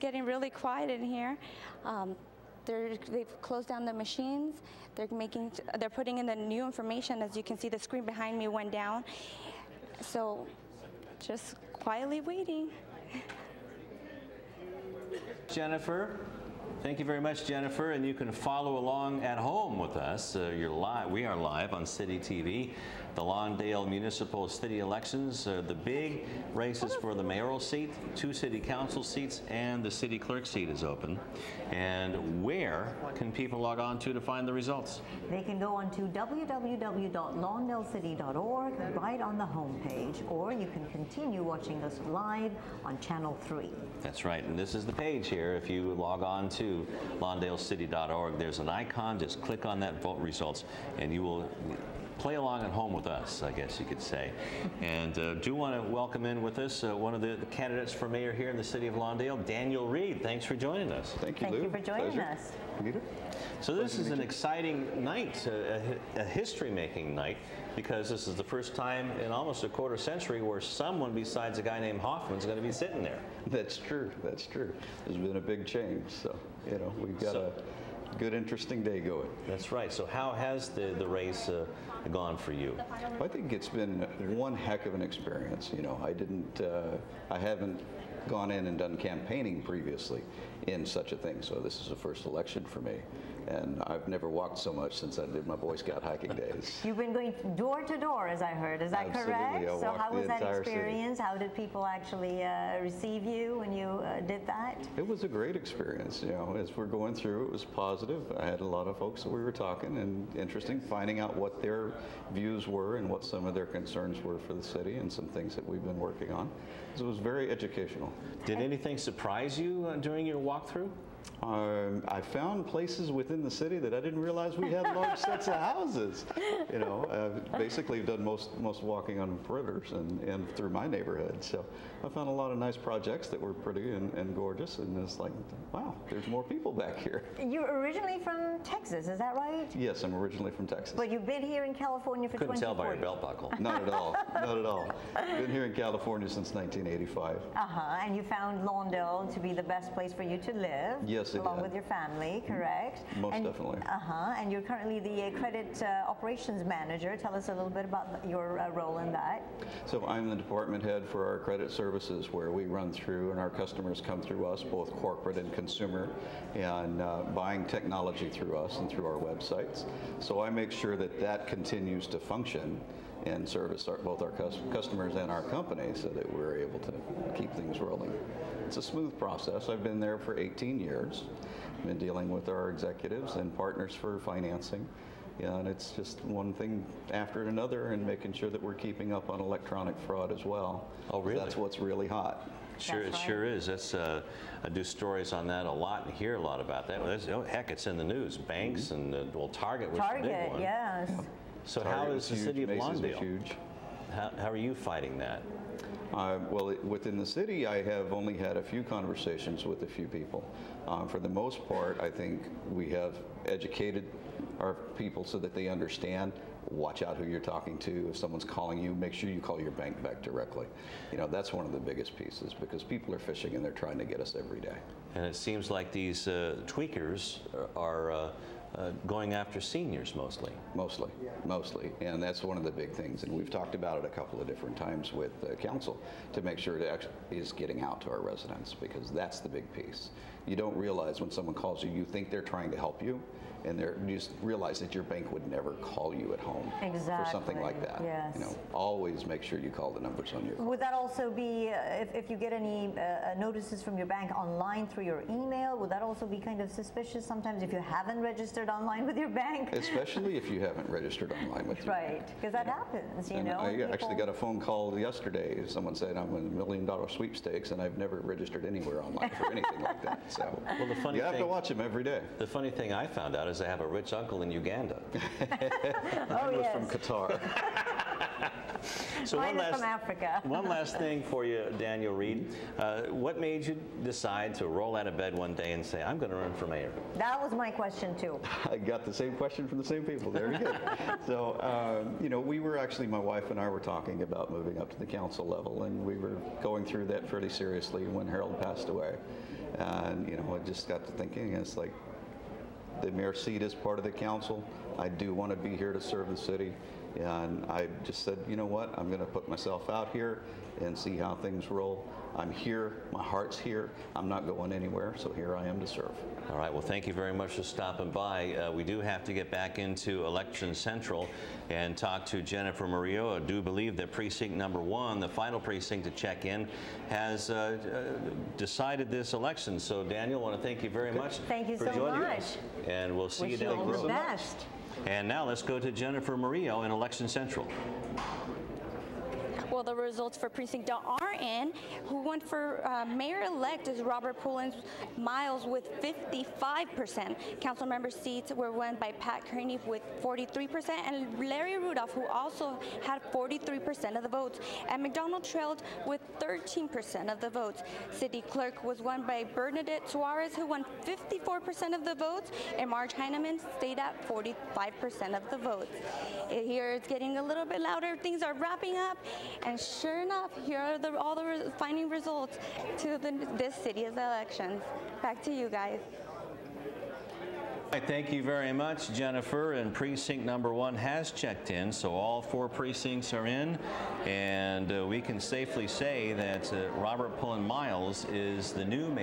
getting really quiet in here. They've closed down the machines. They're putting in the new information. As you can see, the screen behind me went down. So just quietly waiting. Jennifer, thank you very much, Jennifer. And you can follow along at home with us. You're live. We are live on City TV. The Lawndale Municipal City Elections, the big races for the mayoral seat, 2 city council seats, and the city clerk seat is open. And where can people log on to find the results? They can go on to www.lawndalecity.org right on the homepage, or you can continue watching us live on Channel 3. That's right, and this is the page here. If you log on to lawndalecity.org, there's an icon. Just click on that vote results, and you will play along at home with us, I guess you could say. And do want to welcome in with us one of the candidates for mayor here in the city of Lawndale, Daniel Reid. Thanks for joining us. Thank you, Lou. Thank you for joining us. So this is an exciting night, a history-making night, because this is the first time in almost a quarter century where someone besides a guy named Hoffman is going to be sitting there. That's true. That's true. There's been a big change. So, you know, we've got a good, interesting day going. That's right. So how has the race gone for you? I think it's been one heck of an experience. You know, I haven't gone in and done campaigning previously in such a thing. So this is the first election for me. And I've never walked so much since I did my Boy Scout hiking days. You've been going door to door, as I heard. Is that Absolutely. correct? So how was that experience? City. How did people actually receive you when you did that? It was a great experience. You know, as we're going through, it was positive. I had a lot of folks that we were talking, and interesting, finding out what their views were and what some of their concerns were for the city and some things that we've been working on. So it was very educational. Did anything surprise you during your walkthrough? I found places within the city that I didn't realize we had large sets of houses. You know, basically I've done most walking on perimeters and through my neighborhood. So I found a lot of nice projects that were pretty and gorgeous, and it's like, wow, there's more people back here. You're originally from Texas, is that right? Yes, I'm originally from Texas. But you've been here in California for 20 years. Couldn't tell by your belt buckle. Not at all, not at all. Been here in California since 1985. And you found Lawndale to be the best place for you to live. Yes, along with your family, correct? Most definitely. And you're currently the credit operations manager. Tell us a little bit about your role in that. So I'm the department head for our credit services, where we run through and our customers come through us, both corporate and consumer, and buying technology through us and through our websites. So I make sure that that continues to function and service both our customers and our company, so that we're able to keep things rolling. It's a smooth process. I've been there for 18 years. Been dealing with our executives and partners for financing. Yeah, and it's just one thing after another, and making sure that we're keeping up on electronic fraud as well. Oh, really? That's what's really hot. Sure, it sure is. That's I do stories on that a lot and hear a lot about that. Oh, heck, it's in the news. Banks and well, Target was the big one. Yes. Yeah. So Target how is the city of Lawndale? Huge. How are you fighting that? Well, within the city, I have only had a few conversations with a few people. For the most part, I think we have educated our people so that they understand. Watch out who you're talking to. If someone's calling you, make sure you call your bank back directly. You know, that's one of the biggest pieces, because people are phishing and they're trying to get us every day. And it seems like these tweakers are going after seniors mostly. Mostly, and that's one of the big things, and we've talked about it a couple of different times with council, to make sure it actually is getting out to our residents, because that's the big piece. You don't realize when someone calls you, you think they're trying to help you, and you just realize that your bank would never call you at home for something like that. Yes. You know, always make sure you call the numbers on your phone. Would that also be, if you get any notices from your bank online through your email, would that also be kind of suspicious sometimes if you haven't registered online with your bank? Especially if you haven't registered online with your bank. Right, because that happens, you know. I actually got a phone call yesterday. Someone said I'm in $1 million sweepstakes, and I've never registered anywhere online for anything like that. So well, the funny you have to watch them every day. The funny thing I found out is I have a rich uncle in Uganda. Oh, yes. From Qatar. So Mine is from Africa. One last thing for you, Daniel Reid. What made you decide to roll out of bed one day and say, I'm going to run for mayor? That was my question too. I got the same question from the same people. Very good. So, you know, we were actually, my wife and I were talking about moving up to the council level, and we were going through that fairly seriously when Harold passed away. And, you know, I just got to thinking, it's like, the mayor's seat is part of the council. I do want to be here to serve the city. And I just said, you know what, I'm going to put myself out here and see how things roll. I'm here, my heart's here, I'm not going anywhere, so here I am to serve. All right, well, thank you very much for stopping by. We do have to get back into Election Central and talk to Jennifer Murillo. I do believe that precinct number 1, the final precinct to check in, has decided this election. So, Daniel, I want to thank you very much. Thank you for so joining much. us. And we'll see you down the Wish you all road. the best. And now let's go to Jennifer Murillo in Election Central. Well, the results for precinct are in. Who won for mayor-elect is Robert Pullins-Miles with 55%. Council member seats were won by Pat Kearney with 43%, and Larry Rudolph, who also had 43% of the votes. And McDonald trailed with 13% of the votes. City clerk was won by Bernadette Suarez, who won 54% of the votes, and Marge Heineman stayed at 45% of the votes. Here it's getting a little bit louder. Things are wrapping up. And sure enough, here are all the final results to this city's elections. Back to you guys. Thank you very much, Jennifer. And precinct number 1 has checked in, so all 4 precincts are in. And we can safely say that Robert Pullins-Miles is the new mayor.